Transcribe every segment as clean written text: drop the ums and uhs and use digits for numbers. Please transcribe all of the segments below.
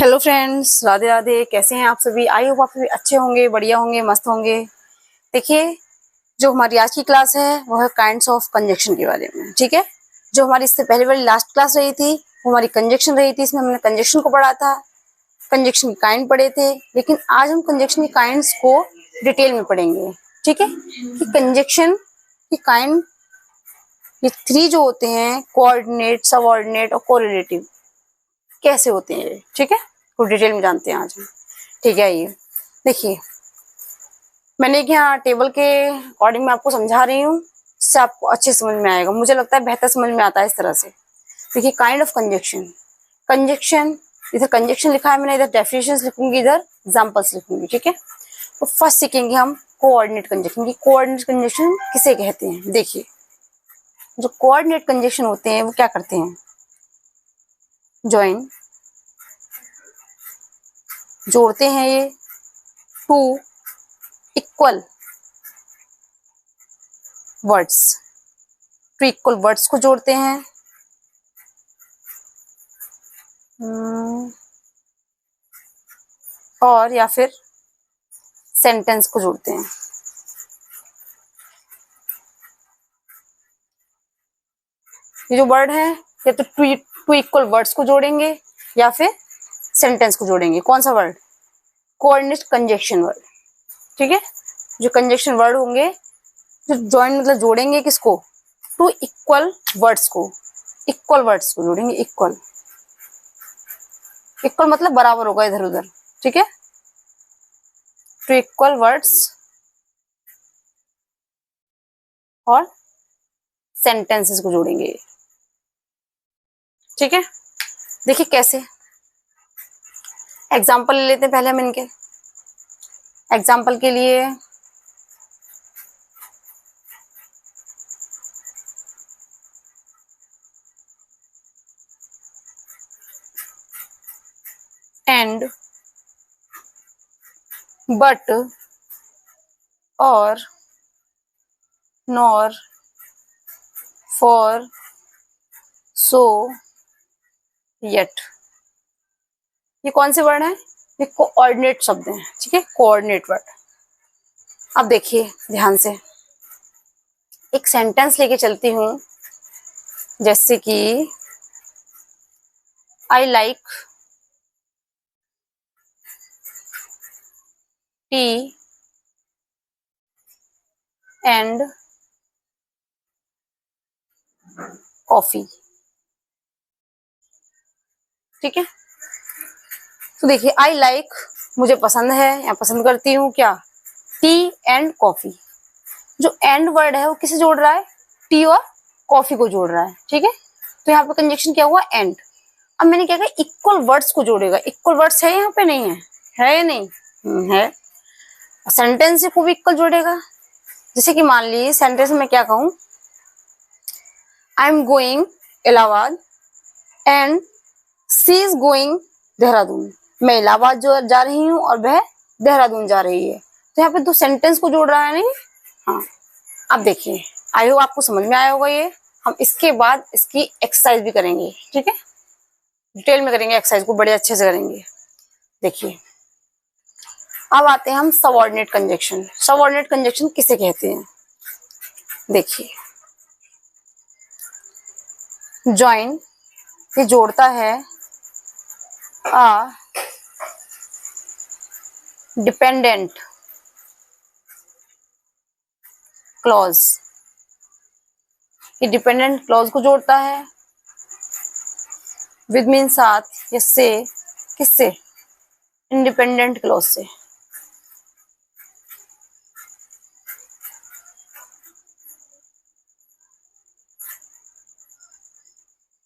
Hello friends, Radhe Radhe. कैसे हैं आप सभी? आई होप आप सभी अच्छे होंगे, बढ़िया होंगे, मस्त होंगे। देखिए, जो हमारी आज की क्लास है वो है काइंड्स ऑफ कंजक्शन के बारे में। ठीक है, जो हमारी इससे पहले वाली लास्ट क्लास रही थी वो हमारी कंजक्शन रही थी। इसमें हमने कंजक्शन को पढ़ा था, कंजक्शन के काइंड पढ़े थे। लेकिन आज हम कंजक्शन के काइंड्स को डिटेल में पढ़ेंगे। ठीक है, कि कंजक्शन के काइंड ये थ्री जो होते हैं, कोऑर्डिनेट, सबऑर्डिनेट और कोरिलेटिव, कैसे होते हैं। ठीक है, तो डिटेल में जानते हैं आज हम। ठीक है, ये देखिए, मैंने यहाँ टेबल के अकॉर्डिंग मैं आपको समझा रही हूँ, इससे आपको अच्छे समझ में आएगा। मुझे लगता है बेहतर समझ में आता है इस तरह से। देखिए, काइंड ऑफ कंजक्शन। कंजक्शन, इधर कंजक्शन लिखा है मैंने, इधर डेफिनेशंस लिखूंगी, इधर एग्जांपल्स लिखूंगी। ठीक है, तो फर्स्ट सीखेंगे हम कोऑर्डिनेट कंजक्शन की। कोऑर्डिनेट कंजक्शन किसे कहते हैं? देखिए, जो कोऑर्डिनेट कंजक्शन होते हैं वो क्या करते हैं? ज्वाइन, जोड़ते हैं ये two equal words, two equal words को जोड़ते हैं। और या फिर सेंटेंस को जोड़ते हैं। ये जो वर्ड है, या तो टू इक्वल वर्ड्स को जोड़ेंगे या फिर सेंटेंस को जोड़ेंगे। कौन सा वर्ड? Coordinate conjunction word. ठीक है, जो कंजक्शन वर्ड होंगे, जो जॉइन मतलब जोड़ेंगे किसको? टू इक्वल वर्ड्स को। इक्वल वर्ड्स को जोड़ेंगे। इक्वल, इक्वल मतलब बराबर होगा इधर उधर। ठीक है, टू इक्वल वर्ड्स और सेंटेंसेस को जोड़ेंगे। ठीक है, देखिए कैसे। एग्जाम्पल ले लेते हैं पहले हम इनके। एग्जाम्पल के लिए एंड, बट, और, नॉर, फॉर, सो, येट। ये कौन से वर्ड हैं? ये कोऑर्डिनेट शब्द हैं। ठीक है, कोऑर्डिनेट वर्ड। अब देखिए ध्यान से, एक सेंटेंस लेके चलती हूं, जैसे कि I like T and coffee. ठीक है, तो देखिए, आई लाइक मुझे पसंद है या पसंद करती हूँ क्या? T and coffee. जो एंड वर्ड है वो किसे जोड़ रहा है? टी और कॉफी को जोड़ रहा है। ठीक है, तो यहाँ पे कंजक्शन क्या हुआ? एंड। अब मैंने क्या कहा? इक्वल वर्ड्स को जोड़ेगा। इक्वल वर्ड्स है यहाँ पे? नहीं है, है या नहीं? है। सेंटेंस को भी इक्वल जोड़ेगा। जैसे कि मान लीजिए सेंटेंस में क्या कहूं? I am going Allahabad and she is going Dehradun. मैं इलाहाबाद जो जा रही हूँ और वह देहरादून जा रही है। तो यहाँ पे दो सेंटेंस को जोड़ रहा है, नहीं? हाँ। अब देखिए, आई होप आपको समझ में आया होगा ये। हम इसके बाद इसकी एक्सरसाइज भी करेंगे। ठीक है, डिटेल में करेंगे, एक्सरसाइज को बड़े अच्छे से करेंगे। देखिए, अब आते हैं हम सबऑर्डिनेट कंजक्शन। सबऑर्डिनेट कंजक्शन किसे कहते हैं? देखिए, जॉइन, ये जोड़ता है आ डिपेंडेंट क्लॉज। ये डिपेंडेंट क्लॉज को जोड़ता है विद मीन साथ, या से, किससे? इंडिपेंडेंट क्लॉज से।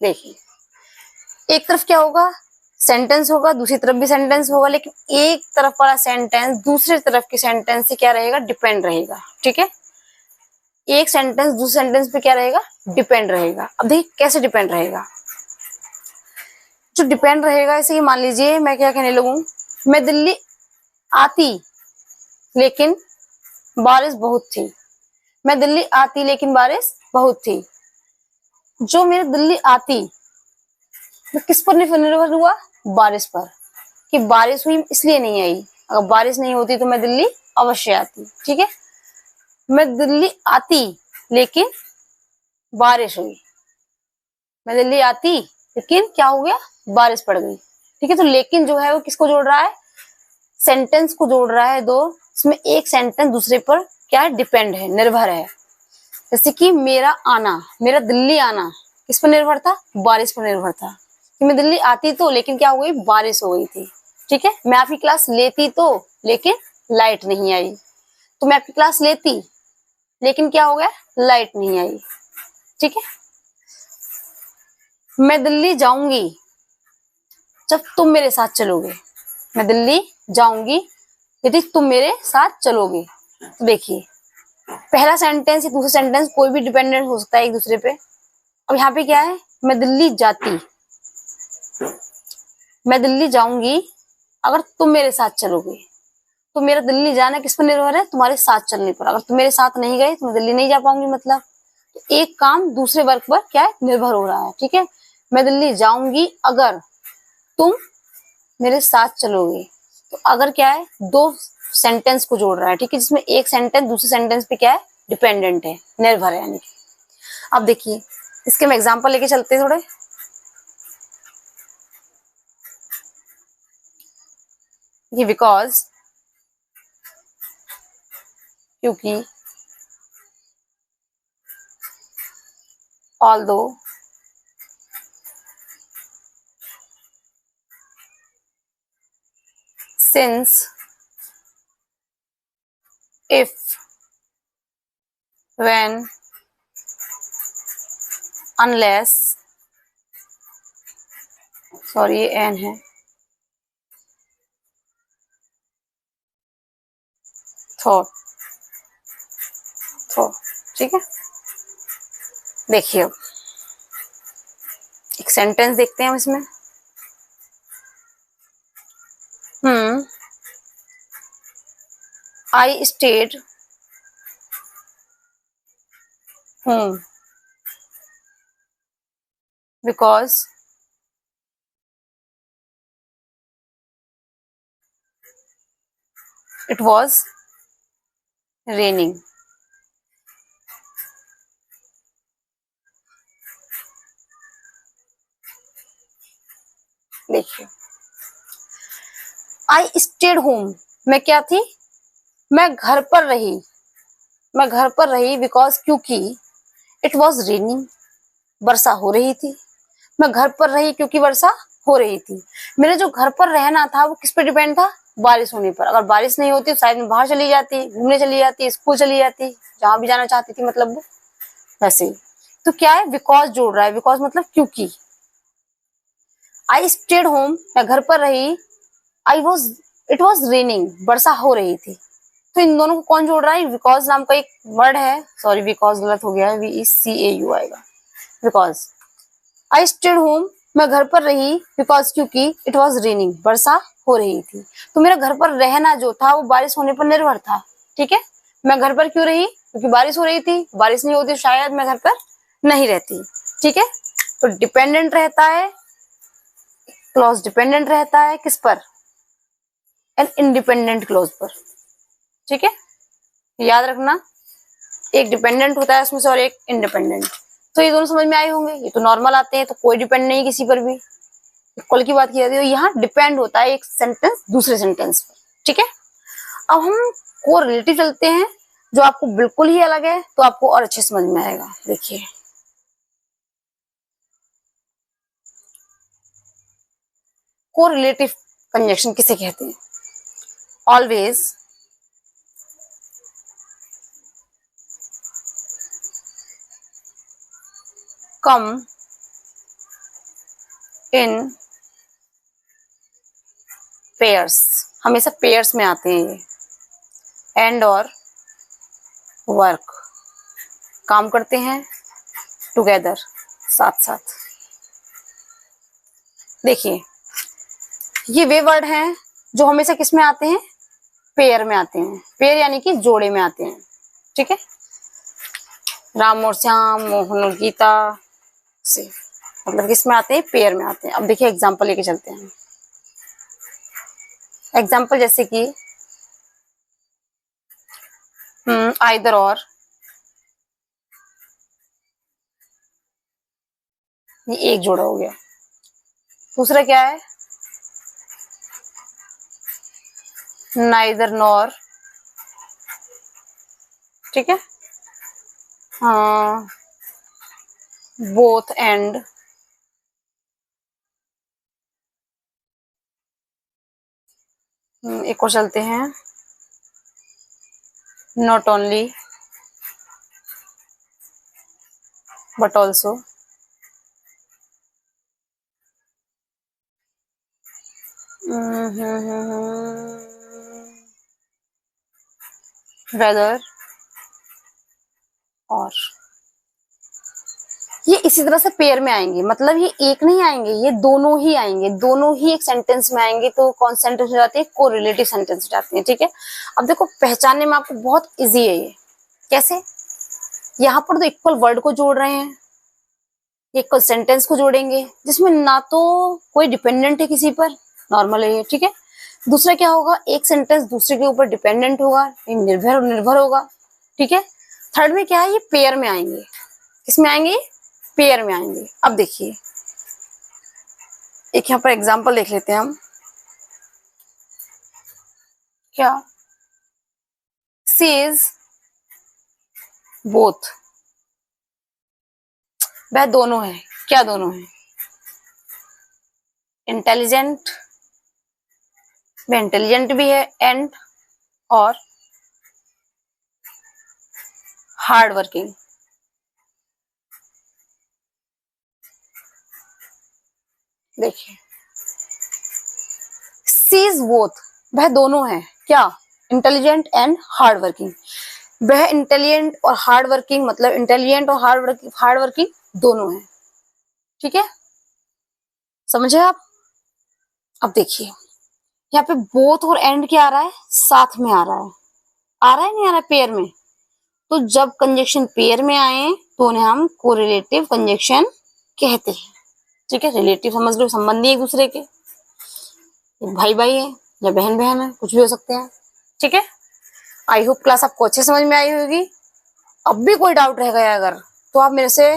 देखिए, एक तरफ क्या होगा? सेंटेंस होगा, दूसरी तरफ भी सेंटेंस होगा, लेकिन एक तरफ वाला सेंटेंस दूसरी तरफ के सेंटेंस से क्या रहेगा? डिपेंड रहेगा। ठीक है, एक सेंटेंस दूसरे सेंटेंस पे क्या रहेगा? डिपेंड रहेगा। अब देखिए कैसे डिपेंड रहेगा। जो डिपेंड रहेगा, ऐसे कि मान लीजिए मैं क्या कहने लगूं, मैं दिल्ली आती लेकिन बारिश बहुत थी। मैं दिल्ली आती लेकिन बारिश बहुत थी। जो मेरे दिल्ली आती वो किस पर निर्भर हुआ? बारिश पर। कि बारिश हुई इसलिए नहीं आई, अगर बारिश नहीं होती तो मैं दिल्ली अवश्य आती। ठीक है, मैं दिल्ली आती लेकिन बारिश हुई, मैं दिल्ली आती लेकिन क्या हो गया, बारिश पड़ गई। ठीक है, तो लेकिन जो है वो किसको जोड़ रहा है, सेंटेंस को जोड़ रहा है दो, इसमें एक सेंटेंस दूसरे पर क्या है, डिपेंड है, निर्भर है। जैसे कि मेरा आना, मेरा दिल्ली आना किस पर निर्भर था, बारिश पर निर्भर था कि मैं दिल्ली आती तो लेकिन क्या हो गई, बारिश हो गई थी। ठीक है, मैं आपकी क्लास लेती तो लेकिन लाइट नहीं आई, तो मैं आपकी क्लास लेती लेकिन क्या हो गया, लाइट नहीं आई। ठीक है, मैं दिल्ली जाऊंगी जब तुम मेरे साथ चलोगे, मैं दिल्ली जाऊंगी यदि तुम मेरे साथ चलोगे। तो देखिए पहला सेंटेंस या दूसरा सेंटेंस कोई भी डिपेंडेंट हो सकता है एक दूसरे पे। अब यहाँ पे क्या है, मैं दिल्ली जाती, मैं दिल्ली जाऊंगी अगर तुम मेरे साथ चलोगे, तो मेरा दिल्ली जाना किस पर निर्भर है, तुम्हारे साथ चलने पर। अगर तुम मेरे साथ नहीं गए तो मैं दिल्ली नहीं जा पाऊंगी, मतलब तो एक काम दूसरे वर्क पर क्या है, निर्भर हो रहा है। ठीक है, मैं दिल्ली जाऊंगी अगर तुम मेरे साथ चलोगे, तो अगर क्या है, दो सेंटेंस को जोड़ रहा है। ठीक है, जिसमें एक सेंटेंस दूसरे सेंटेंस पे क्या है, डिपेंडेंट है, निर्भर है यानी कि। अब देखिए इसके मैं एग्जांपल लेके चलते हैं थोड़े। ये बिकॉज, क्योंकि, although, since, if, when, unless, sorry ये एन है, थॉट, ठीक है। देखिए अब एक सेंटेंस देखते हैं हम इसमें। I stayed home because it was raining. देखिए आई स्टेड होम, मैं क्या थी, मैं घर पर रही, मैं घर पर रही बिकॉज क्योंकि इट वॉज रेनिंग, वर्षा हो रही थी। मैं घर पर रही क्योंकि वर्षा हो रही थी। मेरे जो घर पर रहना था वो किस पर डिपेंड था, बारिश होने पर। अगर बारिश नहीं होती तो शायद मैं बाहर चली जाती, घूमने चली जाती, स्कूल चली जाती, जहां भी जाना चाहती थी, मतलब वो वैसे ही। तो क्या है, बिकॉज जोड़ रहा है, बिकॉज मतलब क्योंकि। आई स्टेड होम, मैं घर पर रही, I was, it was raining, वर्षा हो रही थी। तो इन दोनों को कौन जोड़ रहा है, बिकॉज नाम का एक वर्ड है, सॉरी बिकॉज गलत हो गया है, VECAU आएगा, बिकॉज। आई स्टेड होम, मैं घर पर रही बिकॉज क्योंकि इट वॉज रेनिंग, वर्षा हो रही थी। तो मेरा घर पर रहना जो था वो बारिश होने पर निर्भर था। ठीक है, मैं घर पर क्यों रही, क्योंकि बारिश हो रही थी, बारिश नहीं होती शायद मैं घर पर नहीं रहती। ठीक है, तो डिपेंडेंट रहता है, क्लॉज डिपेंडेंट रहता है किस पर, एन इंडिपेंडेंट क्लॉज पर। ठीक है, याद रखना एक डिपेंडेंट होता है उसमें से और एक इंडिपेंडेंट। तो ये दोनों समझ में आए होंगे, ये तो नॉर्मल आते हैं, तो कोई डिपेंड नहीं किसी पर भी, इक्वल की बात की जाती है। यहाँ डिपेंड होता है एक सेंटेंस दूसरे सेंटेंस पर। ठीक है, अब हम को रिलेटिव चलते हैं जो आपको बिल्कुल ही अलग है, तो आपको और अच्छे समझ में आएगा। देखिए को रिलेटिव कंजक्शन किसे कहते हैं, ऑलवेज, कम इन पेयर्स, हमेशा पेयर्स में आते हैं ये। एंड और वर्क, काम करते हैं टुगेदर, साथ साथ। देखिए ये वे वर्ड हैं जो हमेशा किस में आते हैं, पेयर में आते हैं। पेयर यानी कि जोड़े में आते हैं। ठीक है, राम और श्याम, मोहन और गीता से मतलब किस में आते हैं, पेयर में आते हैं। अब देखिए एग्जांपल लेके चलते हैं। एग्जाम्पल जैसे कि आइदर और, ये एक जोड़ा हो गया। दूसरा क्या है, नाइदर नॉर, ठीक है। हाँ, बोथ एंड, एक और चलते हैं, not only but also, whether और। ये इसी तरह से पेयर में आएंगे, मतलब ये एक नहीं आएंगे, ये दोनों ही आएंगे, दोनों ही एक सेंटेंस में आएंगे, तो कौन सेंटेंस हो जाते हैं, कोरिलेटिव सेंटेंस हो जाते हैं, ठीक है। अब देखो पहचानने में आपको बहुत इजी है ये। कैसे, यहाँ पर तो इक्वल वर्ड को जोड़ रहे हैं, इक्वल सेंटेंस को जोड़ेंगे, जिसमें ना तो कोई डिपेंडेंट है किसी पर, नॉर्मल है ये, ठीक है। दूसरा क्या होगा, एक सेंटेंस दूसरे के ऊपर डिपेंडेंट होगा, निर्भर होगा, ठीक है। थर्ड में क्या है, ये पेयर में आएंगे। किसमें आएंगे, पेयर में आएंगे। अब देखिए एक यहाँ पर एग्जांपल देख लेते हैं हम। क्या, सेज बोथ, वह दोनों है, क्या दोनों है, इंटेलिजेंट, वह इंटेलिजेंट भी है, एंड और हार्ड वर्किंग। देखिए सीज बोथ, वह दोनों है क्या, इंटेलिजेंट एंड हार्ड वर्किंग। वह इंटेलिजेंट और हार्ड वर्किंग, मतलब इंटेलिजेंट और हार्ड वर्किंग दोनों है, ठीक है, समझे आप। अब देखिए यहाँ पे बोथ और एंड क्या आ रहा है, साथ में आ रहा है, नहीं आ रहा है पेयर में। तो जब कंजक्शन पेयर में आए तो उन्हें हम कोरिलेटिव कंजक्शन कहते हैं, ठीक है। रिलेटिव समझ लो, संबंधी एक दूसरे के, भाई भाई है या बहन बहन है, कुछ भी हो सकते हैं, ठीक है। आई होप क्लास आपको अच्छे समझ में आई होगी। अब भी कोई डाउट रह गया अगर, तो आप मेरे से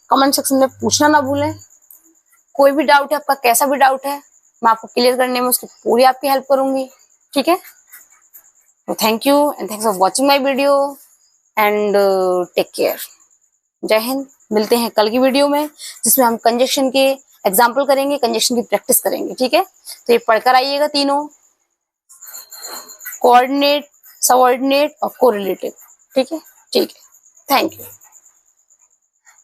कमेंट सेक्शन में पूछना ना भूलें। कोई भी डाउट है आपका, कैसा भी डाउट है, मैं आपको क्लियर करने में उसकी पूरी आपकी हेल्प करूंगी, ठीक है। तो thank you and thanks for watching my video and take care. जय हिंद। मिलते हैं कल की वीडियो में, जिसमें हम कंजक्शन के एग्जाम्पल करेंगे, कंजक्शन की प्रैक्टिस करेंगे, ठीक है। तो ये पढ़कर आइएगा तीनों, कोऑर्डिनेट, सबऑर्डिनेट और कोरिलेटिव, ठीक है। Thank you.